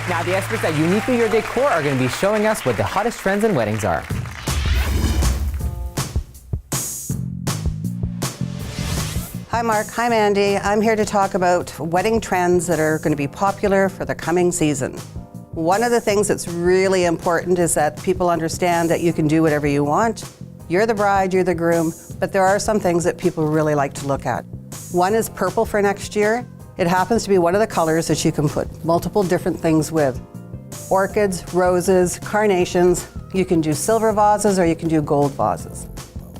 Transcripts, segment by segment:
Now, the experts at Uniquely Your Decor are going to be showing us what the hottest trends in weddings are. Hi Mark, hi Mandy. I'm here to talk about wedding trends that are going to be popular for the coming season. One of the things that's really important is that people understand that you can do whatever you want. You're the bride, you're the groom, but there are some things that people really like to look at. One is purple for next year. It happens to be one of the colors that you can put multiple different things with. Orchids, roses, carnations. You can do silver vases or you can do gold vases.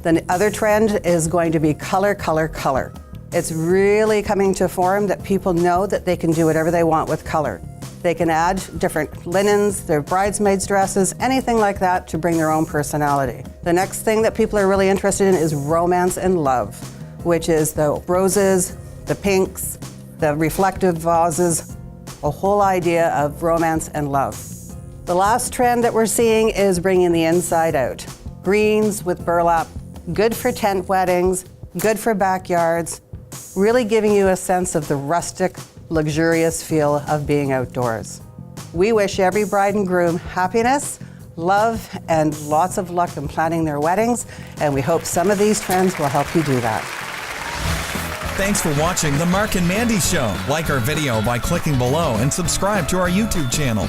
The other trend is going to be color, color, color. It's really coming to form that people know that they can do whatever they want with color. They can add different linens, their bridesmaids' dresses, anything like that to bring their own personality. The next thing that people are really interested in is romance and love, which is the roses, the pinks, the reflective vases, a whole idea of romance and love. The last trend that we're seeing is bringing the inside out. Greens with burlap, good for tent weddings, good for backyards, really giving you a sense of the rustic, luxurious feel of being outdoors. We wish every bride and groom happiness, love, and lots of luck in planning their weddings, and we hope some of these trends will help you do that. Thanks for watching The Marc and Mandy Show. Like our video by clicking below and subscribe to our YouTube channel.